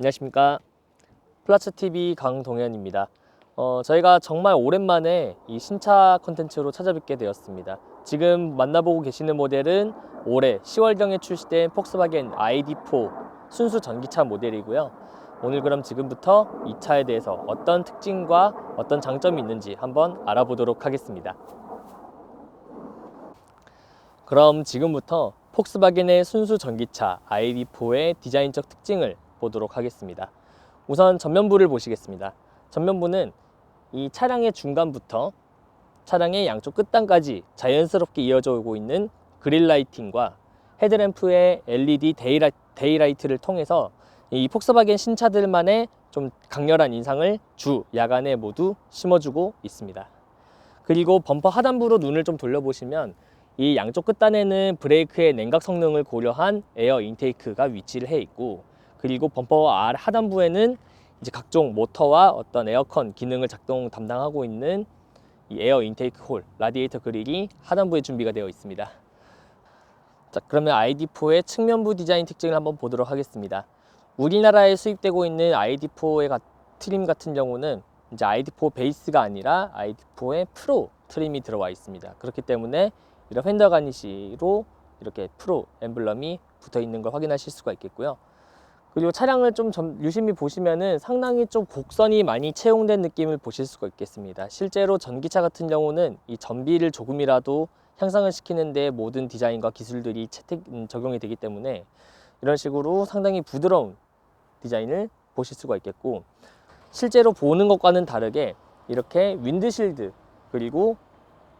안녕하십니까. 플라츠TV 강동현입니다. 저희가 정말 오랜만에 이 신차 콘텐츠로 찾아뵙게 되었습니다. 지금 만나보고 계시는 모델은 올해 10월경에 출시된 폭스바겐 ID.4 순수 전기차 모델이고요. 오늘 그럼 지금부터 이 차에 대해서 어떤 특징과 어떤 장점이 있는지 한번 알아보도록 하겠습니다. 그럼 지금부터 폭스바겐의 순수 전기차 ID.4의 디자인적 특징을 보도록 하겠습니다. 우선 전면부를 보시겠습니다. 전면부는 이 차량의 중간부터 차량의 양쪽 끝단까지 자연스럽게 이어져 오고 있는 그릴 라이팅과 헤드램프의 LED 데이라이트를 통해서 이 폭스바겐 신차들만의 좀 강렬한 인상을 주 야간에 모두 심어주고 있습니다. 그리고 범퍼 하단부로 눈을 좀 돌려보시면 이 양쪽 끝단에는 브레이크의 냉각 성능을 고려한 에어 인테이크가 위치를 해 있고, 그리고 범퍼 하단부에는 이제 각종 모터와 어떤 에어컨 기능을 담당하고 있는 이 에어 인테이크 홀, 라디에이터 그릴이 하단부에 준비가 되어 있습니다. 자, 그러면 ID.4의 측면부 디자인 특징을 한번 보도록 하겠습니다. 우리나라에 수입되고 있는 ID.4의 트림 같은 경우는 이제 ID.4 베이스가 아니라 ID.4의 프로 트림이 들어와 있습니다. 그렇기 때문에 이런 휀더 가니쉬로 이렇게 프로 엠블럼이 붙어 있는 걸 확인하실 수가 있겠고요. 그리고 차량을 좀 유심히 보시면은 상당히 좀 곡선이 많이 채용된 느낌을 보실 수가 있겠습니다. 실제로 전기차 같은 경우는 이 전비를 조금이라도 향상을 시키는데 모든 디자인과 기술들이 적용이 되기 때문에 이런 식으로 상당히 부드러운 디자인을 보실 수가 있겠고, 실제로 보는 것과는 다르게 이렇게 윈드실드 그리고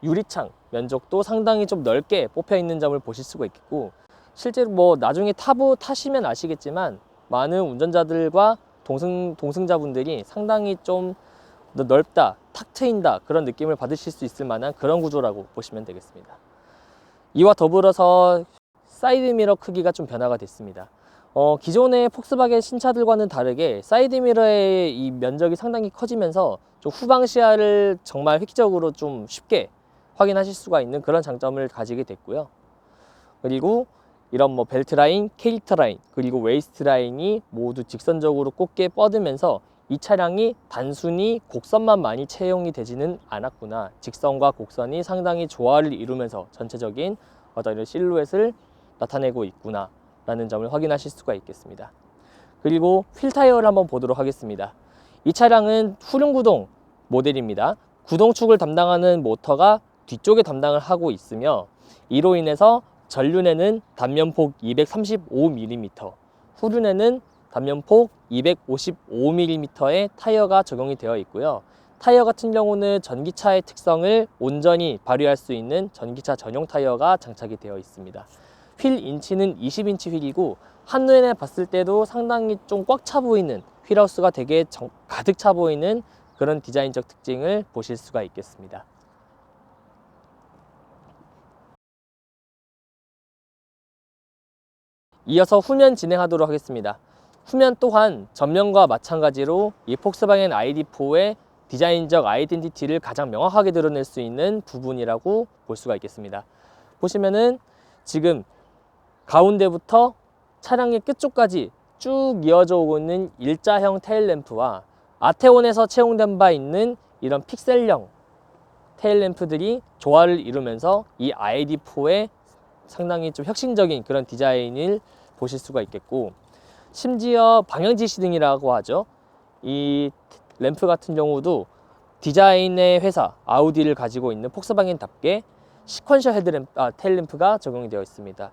유리창 면적도 상당히 좀 넓게 뽑혀 있는 점을 보실 수가 있겠고, 실제로 뭐 나중에 타시면 아시겠지만 많은 운전자들과 동승자분들이 상당히 좀 넓다, 탁 트인다 그런 느낌을 받으실 수 있을 만한 그런 구조라고 보시면 되겠습니다. 이와 더불어서 사이드미러 크기가 좀 변화가 됐습니다. 기존의 폭스바겐 신차들과는 다르게 사이드미러의 이 면적이 상당히 커지면서 좀 후방 시야를 정말 획기적으로 좀 쉽게 확인하실 수가 있는 그런 장점을 가지게 됐고요. 그리고 이런 뭐 벨트 라인, 캐릭터 라인, 그리고 웨이스트 라인이 모두 직선적으로 곱게 뻗으면서 이 차량이 단순히 곡선만 많이 채용이 되지는 않았구나, 직선과 곡선이 상당히 조화를 이루면서 전체적인 어떤 이런 실루엣을 나타내고 있구나 라는 점을 확인하실 수가 있겠습니다. 그리고 휠 타이어를 한번 보도록 하겠습니다. 이 차량은 후륜구동 모델입니다. 구동축을 담당하는 모터가 뒤쪽에 담당을 하고 있으며, 이로 인해서 전륜에는 단면폭 235mm, 후륜에는 단면폭 255mm의 타이어가 적용이 되어 있고요. 타이어 같은 경우는 전기차의 특성을 온전히 발휘할 수 있는 전기차 전용 타이어가 장착이 되어 있습니다. 휠 인치는 20인치 휠이고 한눈에 봤을 때도 상당히 좀 꽉 차 보이는, 휠하우스가 되게 가득 차 보이는 그런 디자인적 특징을 보실 수가 있겠습니다. 이어서 후면 진행하도록 하겠습니다. 후면 또한 전면과 마찬가지로 이 폭스바겐 ID.4의 디자인적 아이덴티티를 가장 명확하게 드러낼 수 있는 부분이라고 볼 수가 있겠습니다. 보시면은 지금 가운데부터 차량의 끝쪽까지 쭉 이어져 오고 있는 일자형 테일램프와 아테온에서 채용된 바 있는 이런 픽셀형 테일램프들이 조화를 이루면서 이 ID.4의 상당히 좀 혁신적인 그런 디자인을 보실 수가 있겠고, 심지어 방향지시등이라고 하죠. 이 램프 같은 경우도 디자인의 회사 아우디를 가지고 있는 폭스바겐답게 시퀀셜 테일램프가 적용이 되어 있습니다.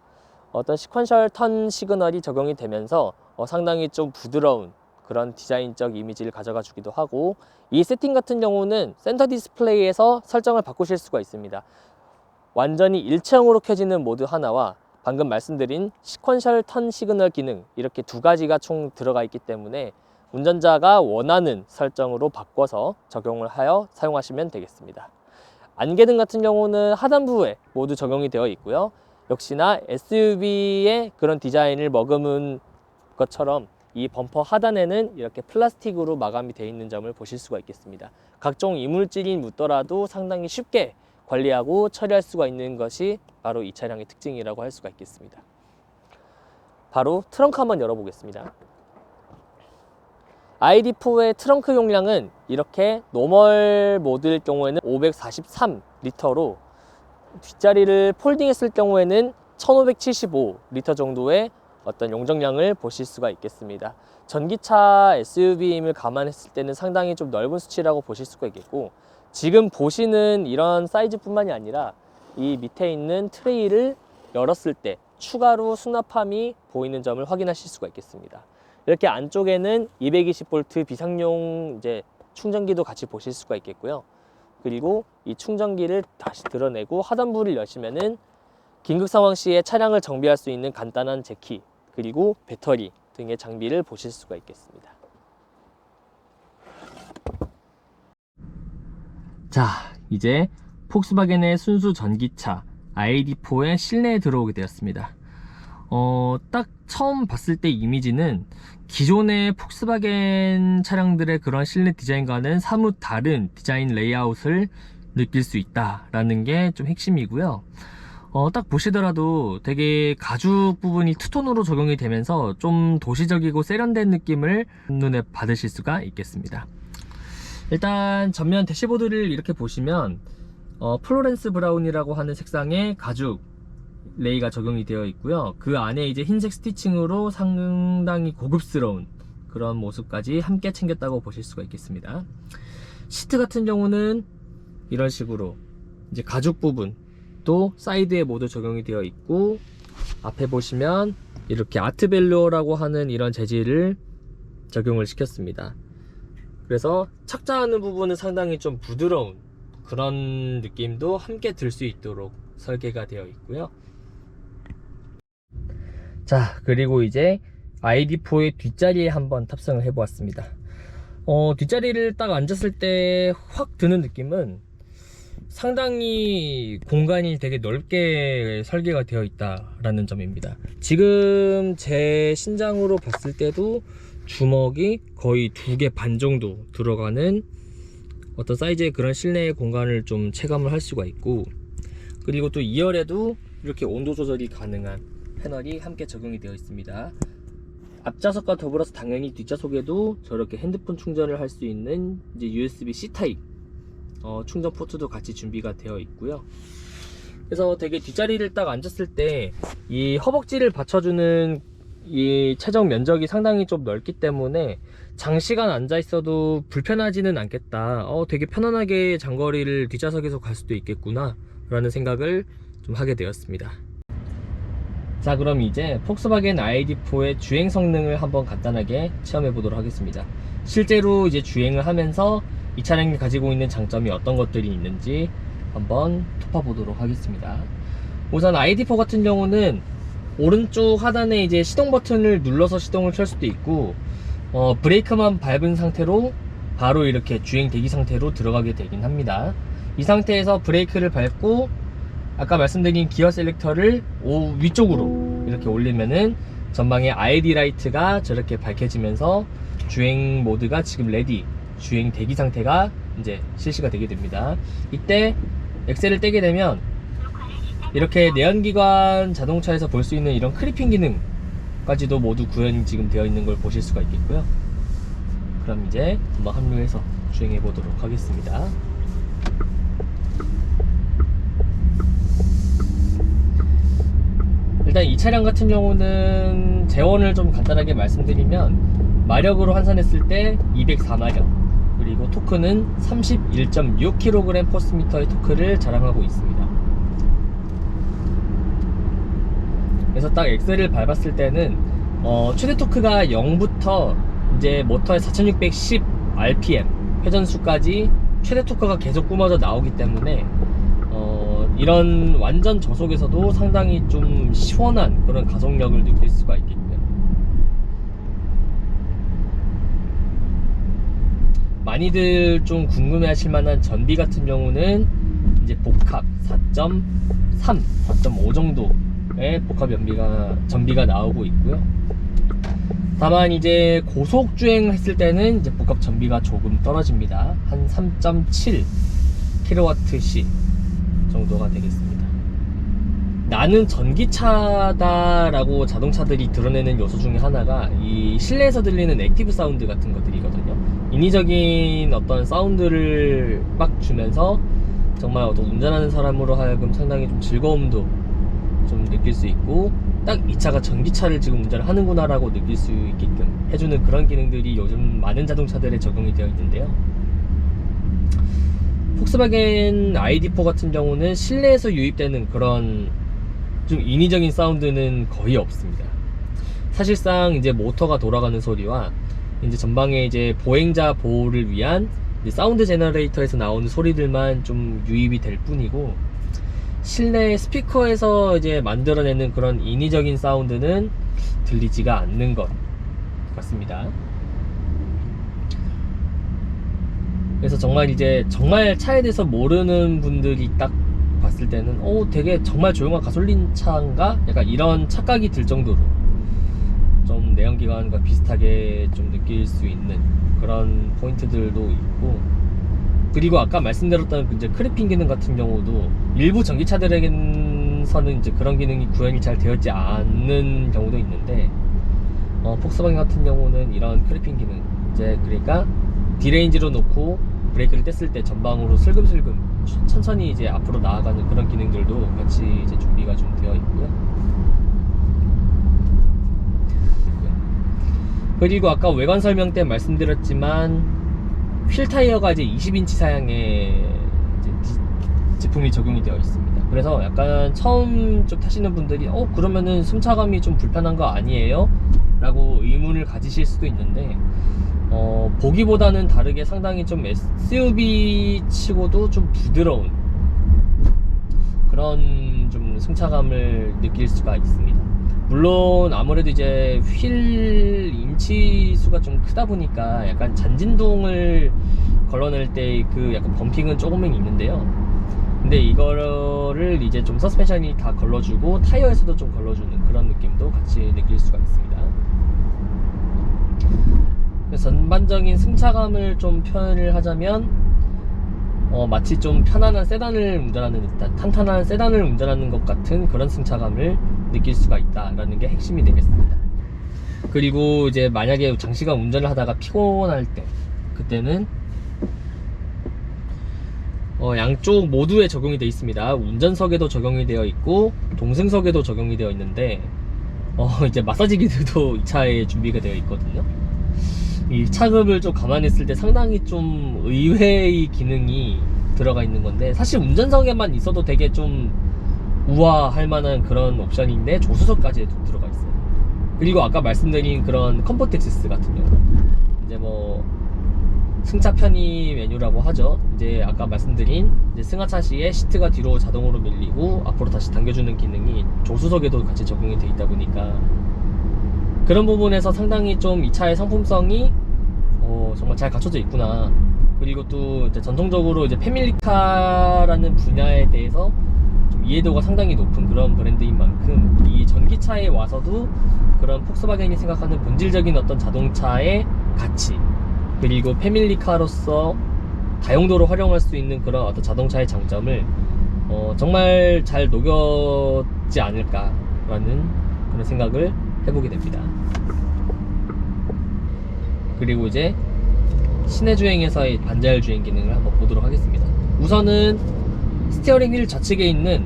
어떤 시퀀셜 턴 시그널이 적용이 되면서 상당히 좀 부드러운 그런 디자인적 이미지를 가져가 주기도 하고, 이 세팅 같은 경우는 센터 디스플레이에서 설정을 바꾸실 수가 있습니다. 완전히 일체형으로 켜지는 모드 하나와 방금 말씀드린 시퀀셜 턴 시그널 기능, 이렇게 두 가지가 총 들어가 있기 때문에 운전자가 원하는 설정으로 바꿔서 적용을 하여 사용하시면 되겠습니다. 안개등 같은 경우는 하단부에 모두 적용이 되어 있고요. 역시나 SUV의 그런 디자인을 머금은 것처럼 이 범퍼 하단에는 이렇게 플라스틱으로 마감이 되어 있는 점을 보실 수가 있겠습니다. 각종 이물질이 묻더라도 상당히 쉽게 관리하고 처리할 수가 있는 것이 바로 이 차량의 특징이라고 할 수가 있겠습니다. 바로 트렁크 한번 열어보겠습니다. ID4의 트렁크 용량은 이렇게 노멀 모드일 경우에는 543리터로 뒷자리를 폴딩했을 경우에는 1575리터 정도의 어떤 용적량을 보실 수가 있겠습니다. 전기차 SUV임을 감안했을 때는 상당히 좀 넓은 수치라고 보실 수가 있겠고, 지금 보시는 이런 사이즈뿐만이 아니라 이 밑에 있는 트레이를 열었을 때 추가로 수납함이 보이는 점을 확인하실 수가 있겠습니다. 이렇게 안쪽에는 220V 비상용 이제 충전기도 같이 보실 수가 있겠고요. 그리고 이 충전기를 다시 드러내고 하단부를 여시면은 긴급 상황 시에 차량을 정비할 수 있는 간단한 재키, 그리고 배터리 등의 장비를 보실 수가 있겠습니다. 자, 이제 폭스바겐의 순수 전기차 ID4의 실내에 들어오게 되었습니다. 딱 처음 봤을 때 이미지는 기존의 폭스바겐 차량들의 그런 실내 디자인과는 사뭇 다른 디자인 레이아웃을 느낄 수 있다라는 게 좀 핵심이고요. 딱 보시더라도 되게 가죽 부분이 투톤으로 적용이 되면서 좀 도시적이고 세련된 느낌을 눈에 받으실 수가 있겠습니다. 일단 전면 대시보드를 이렇게 보시면 플로렌스 브라운이라고 하는 색상의 가죽 레이가 적용이 되어 있고요. 그 안에 이제 흰색 스티칭으로 상당히 고급스러운 그런 모습까지 함께 챙겼다고 보실 수가 있겠습니다. 시트 같은 경우는 이런 식으로 이제 가죽 부분 또 사이드에 모두 적용이 되어 있고, 앞에 보시면 이렇게 아트벨루어라고 하는 이런 재질을 적용을 시켰습니다. 그래서 착자하는 부분은 상당히 좀 부드러운 그런 느낌도 함께 들 수 있도록 설계가 되어 있고요. 자, 그리고 이제 ID4의 뒷자리에 한번 탑승을 해 보았습니다. 뒷자리를 딱 앉았을 때 확 드는 느낌은 상당히 공간이 되게 넓게 설계가 되어 있다라는 점입니다. 지금 제 신장으로 봤을 때도 주먹이 거의 2개 반 정도 들어가는 어떤 사이즈의 그런 실내 공간을 좀 체감을 할 수가 있고, 그리고 또 2열에도 이렇게 온도 조절이 가능한 패널이 함께 적용이 되어 있습니다. 앞좌석과 더불어서 당연히 뒷좌석에도 저렇게 핸드폰 충전을 할 수 있는 이제 USB-C 타입 충전 포트도 같이 준비가 되어 있고요. 그래서 되게 뒷자리를 딱 앉았을 때 이 허벅지를 받쳐주는 이 최적 면적이 상당히 좀 넓기 때문에 장시간 앉아 있어도 불편하지는 않겠다, 되게 편안하게 장거리를 뒷좌석에서 갈 수도 있겠구나 라는 생각을 좀 하게 되었습니다. 자, 그럼 이제 폭스바겐 ID4의 주행 성능을 한번 간단하게 체험해 보도록 하겠습니다. 실제로 이제 주행을 하면서 이 차량이 가지고 있는 장점이 어떤 것들이 있는지 한번 톱어보도록 하겠습니다. 우선 ID4 같은 경우는 오른쪽 하단에 이제 시동 버튼을 눌러서 시동을 켤 수도 있고, 브레이크만 밟은 상태로 바로 이렇게 주행 대기 상태로 들어가게 되긴 합니다. 이 상태에서 브레이크를 밟고 아까 말씀드린 기어 셀렉터를 위쪽으로 이렇게 올리면은 전방에 ID 라이트가 저렇게 밝혀지면서 주행 모드가 지금 레디, 주행 대기 상태가 이제 실시가 되게 됩니다. 이때 엑셀을 떼게 되면 이렇게 내연기관 자동차에서 볼 수 있는 이런 크리핑 기능까지도 모두 구현이 지금 되어 있는 걸 보실 수가 있겠고요. 그럼 이제 한번 합류해서 주행해 보도록 하겠습니다. 일단 이 차량 같은 경우는 제원을 좀 간단하게 말씀드리면 마력으로 환산했을 때 204마력, 그리고 토크는 31.6kgpm의 토크를 자랑하고 있습니다. 그래서 딱 엑셀을 밟았을 때는 최대 토크가 0부터 이제 모터의 4610 rpm 회전수까지 최대 토크가 계속 뿜어져 나오기 때문에 이런 완전 저속에서도 상당히 좀 시원한 그런 가속력을 느낄 수가 있겠고요. 많이들 좀 궁금해 하실 만한 전비 같은 경우는 이제 복합 4.3, 4.5 정도의 복합 전비가 나오고 있고요. 다만 이제 고속 주행을 했을 때는 이제 복합 전비가 조금 떨어집니다. 한 3.7 kWh 정도가 되겠습니다. 나는 전기차다라고 자동차들이 드러내는 요소 중에 하나가 이 실내에서 들리는 액티브 사운드 같은 것들이거든요. 인위적인 어떤 사운드를 막 주면서 정말 어떤 운전하는 사람으로 하여금 상당히 좀 즐거움도 좀 느낄 수 있고, 딱 이 차가 전기차를 지금 운전을 하는구나 라고 느낄 수 있게끔 해주는 그런 기능들이 요즘 많은 자동차들에 적용이 되어 있는데요. 폭스바겐 ID.4 같은 경우는 실내에서 유입되는 그런 좀 인위적인 사운드는 거의 없습니다. 사실상 이제 모터가 돌아가는 소리와 이제 전방에 이제 보행자 보호를 위한 이제 사운드 제너레이터에서 나오는 소리들만 좀 유입이 될 뿐이고, 실내 스피커에서 이제 만들어내는 그런 인위적인 사운드는 들리지가 않는 것 같습니다. 그래서 정말 이제 정말 차에 대해서 모르는 분들이 딱 봤을 때는 되게 정말 조용한 가솔린 차인가? 약간 이런 착각이 들 정도로 좀 내연기관과 비슷하게 좀 느낄 수 있는 그런 포인트들도 있고, 그리고 아까 말씀드렸던 이제 크리핑 기능 같은 경우도 일부 전기차들에게서는 이제 그런 기능이 구현이 잘 되어있지 않는 경우도 있는데, 폭스바겐 같은 경우는 이런 크리핑 기능, 이제 그러니까 D레인지로 놓고 브레이크를 뗐을 때 전방으로 슬금슬금 천천히 이제 앞으로 나아가는 그런 기능들도 같이 이제 준비가 좀 되어 있고요. 그리고 아까 외관 설명 때 말씀드렸지만 휠 타이어가 이제 20인치 사양의 제품이 적용이 되어 있습니다. 그래서 약간 처음 좀 타시는 분들이 그러면은 승차감이 좀 불편한 거 아니에요? 라고 의문을 가지실 수도 있는데, 보기보다는 다르게 상당히 좀 SUV 치고도 좀 부드러운 그런 좀 승차감을 느낄 수가 있습니다. 물론 아무래도 이제 휠 인치 수가 좀 크다 보니까 약간 잔진동을 걸러낼 때 그 약간 범핑은 조금은 있는데요. 근데 이거를 이제 좀 서스펜션이 다 걸러주고 타이어에서도 좀 걸러주는 그런 느낌도 같이 느낄 수가 있습니다. 전반적인 승차감을 좀 표현을 하자면 마치 좀 편안한 세단을 운전하는 듯한, 탄탄한 세단을 운전하는 것 같은 그런 승차감을 느낄 수가 있다라는 게 핵심이 되겠습니다. 그리고 이제 만약에 장시간 운전을 하다가 피곤할 때, 그때는 양쪽 모두에 적용이 되어 있습니다. 운전석에도 적용이 되어 있고 동승석에도 적용이 되어 있는데, 이제 마사지 기능도 이 차에 준비가 되어 있거든요. 이 차급을 좀 감안했을 때 상당히 좀 의외의 기능이 들어가 있는 건데, 사실 운전석에만 있어도 되게 좀 우아할 만한 그런 옵션인데 조수석까지 들어가 있어요. 그리고 아까 말씀드린 그런 컴포트 액세스 같은 경우, 이제 뭐 승차 편의 메뉴라고 하죠. 이제 아까 말씀드린 이제 승하차 시에 시트가 뒤로 자동으로 밀리고 앞으로 다시 당겨주는 기능이 조수석에도 같이 적용이 되어 있다 보니까 그런 부분에서 상당히 좀 이 차의 상품성이 정말 잘 갖춰져 있구나. 그리고 또 이제 전통적으로 이제 패밀리카라는 분야에 대해서 좀 이해도가 상당히 높은 그런 브랜드인 만큼 이 전기차에 와서도 그런 폭스바겐이 생각하는 본질적인 어떤 자동차의 가치, 그리고 패밀리카로서 다용도로 활용할 수 있는 그런 어떤 자동차의 장점을 정말 잘 녹였지 않을까라는 그런 생각을 해보게 됩니다. 그리고 이제 시내 주행에서의 반자율 주행 기능을 한번 보도록 하겠습니다. 우선은 스티어링 휠 좌측에 있는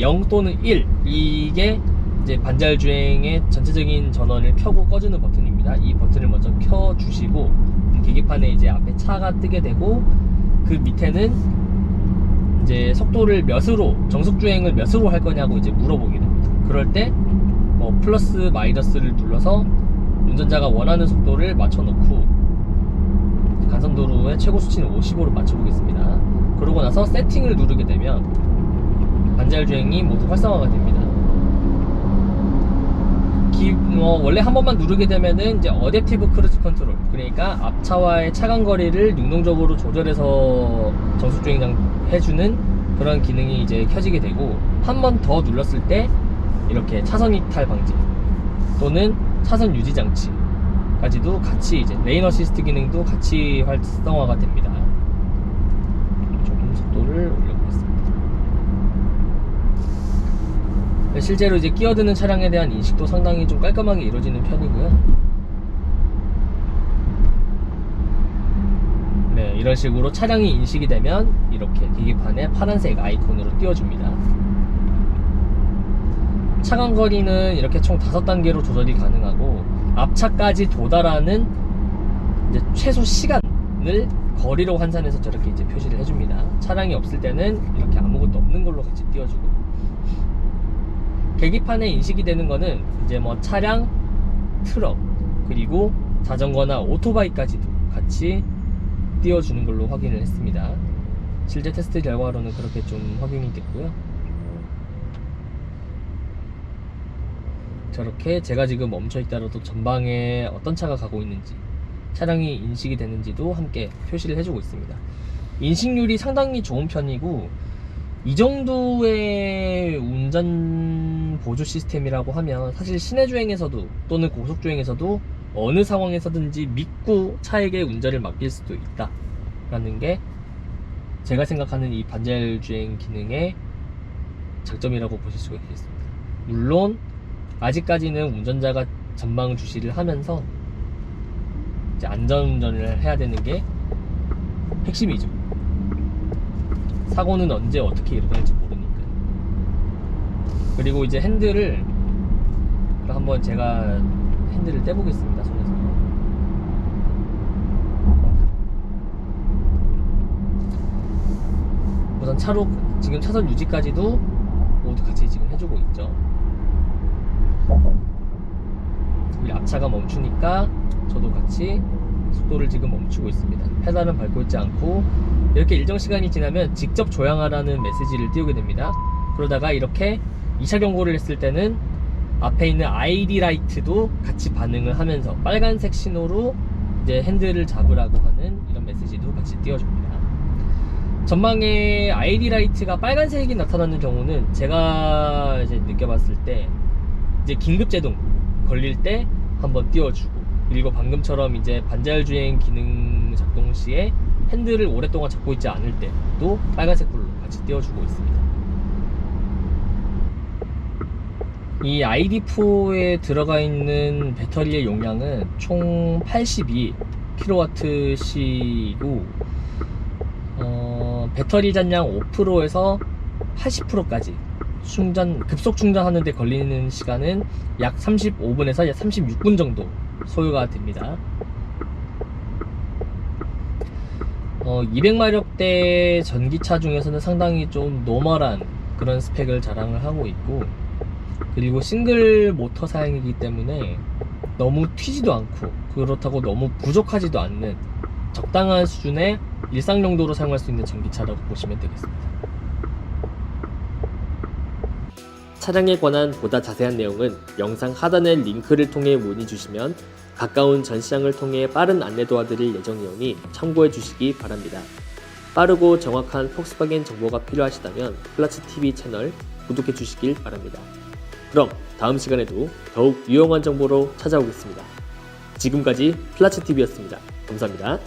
0 또는 1, 이게 이제 반자율 주행의 전체적인 전원을 켜고 꺼주는 버튼입니다. 이 버튼을 먼저 켜 주시고 계기판에 이제 앞에 차가 뜨게 되고, 그 밑에는 이제 속도를 몇으로, 정속 주행을 몇으로 할 거냐고 이제 물어보게 됩니다. 그럴 때 플러스 마이너스를 눌러서 운전자가 원하는 속도를 맞춰놓고 간선도로의 최고 수치는 50으로 맞춰보겠습니다. 그러고 나서 세팅을 누르게 되면 반자율 주행이 모두 활성화가 됩니다. 원래 한 번만 누르게 되면은 이제 어댑티브 크루즈 컨트롤, 그러니까 앞차와의 차간 거리를 능동적으로 조절해서 정속 주행 해주는 그런 기능이 이제 켜지게 되고, 한 번 더 눌렀을 때 이렇게 차선 이탈 방지 또는 차선 유지 장치까지도 같이 이제 레인 어시스트 기능도 같이 활성화가 됩니다. 조금 속도를 올려보겠습니다. 실제로 이제 끼어드는 차량에 대한 인식도 상당히 좀 깔끔하게 이루어지는 편이고요. 네, 이런 식으로 차량이 인식이 되면 이렇게 계기판에 파란색 아이콘으로 띄워줍니다. 차간 거리는 이렇게 총 5단계로 조절이 가능하고, 앞차까지 도달하는 이제 최소 시간을 거리로 환산해서 저렇게 이제 표시를 해줍니다. 차량이 없을 때는 이렇게 아무것도 없는 걸로 같이 띄워주고, 계기판에 인식이 되는 거는 이제 뭐 차량, 트럭, 그리고 자전거나 오토바이까지도 같이 띄워주는 걸로 확인을 했습니다. 실제 테스트 결과로는 그렇게 좀 확인이 됐고요. 저렇게 제가 지금 멈춰 있다라도 전방에 어떤 차가 가고 있는지, 차량이 인식이 되는지도 함께 표시를 해주고 있습니다. 인식률이 상당히 좋은 편이고, 이 정도의 운전 보조 시스템이라고 하면 사실 시내 주행에서도 또는 고속 주행에서도 어느 상황에서든지 믿고 차에게 운전을 맡길 수도 있다 라는 게 제가 생각하는 이 반자율 주행 기능의 장점이라고 보실 수가 있겠습니다. 물론 아직까지는 운전자가 전방 주시를 하면서 이제 안전운전을 해야 되는 게 핵심이죠. 사고는 언제 어떻게 일어날지 모르니까. 그리고 이제 핸들을 한번 제가 핸들을 떼보겠습니다, 손에서. 우선 차로 지금 차선 유지까지도 모두 같이 지금 해주고 있죠. 우리 앞차가 멈추니까 저도 같이 속도를 지금 멈추고 있습니다. 페달은 밟고 있지 않고, 이렇게 일정 시간이 지나면 직접 조향하라는 메시지를 띄우게 됩니다. 그러다가 이렇게 2차 경고를 했을 때는 앞에 있는 ID 라이트도 같이 반응을 하면서 빨간색 신호로 이제 핸들을 잡으라고 하는 이런 메시지도 같이 띄워줍니다. 전방에 ID 라이트가 빨간색이 나타나는 경우는 제가 이제 느껴봤을 때 이제 긴급 제동 걸릴 때 한번 띄워주고, 그리고 방금처럼 이제 반자율 주행 기능 작동 시에 핸들을 오랫동안 잡고 있지 않을 때도 빨간색 불로 같이 띄워주고 있습니다. 이 ID4에 들어가 있는 배터리의 용량은 총 82kWh이고 배터리 잔량 5%에서 80%까지 급속 충전하는 데 걸리는 시간은 약 35분에서 약 36분 정도 소요가 됩니다. 200마력대 전기차 중에서는 상당히 좀 노멀한 그런 스펙을 자랑을 하고 있고, 그리고 싱글 모터 사양이기 때문에 너무 튀지도 않고 그렇다고 너무 부족하지도 않는 적당한 수준의 일상 용도로 사용할 수 있는 전기차라고 보시면 되겠습니다. 차량에 관한 보다 자세한 내용은 영상 하단의 링크를 통해 문의 주시면 가까운 전시장을 통해 빠른 안내 도와드릴 예정이오니 참고해 주시기 바랍니다. 빠르고 정확한 폭스바겐 정보가 필요하시다면 플라츠TV 채널 구독해 주시길 바랍니다. 그럼 다음 시간에도 더욱 유용한 정보로 찾아오겠습니다. 지금까지 플라츠TV였습니다. 감사합니다.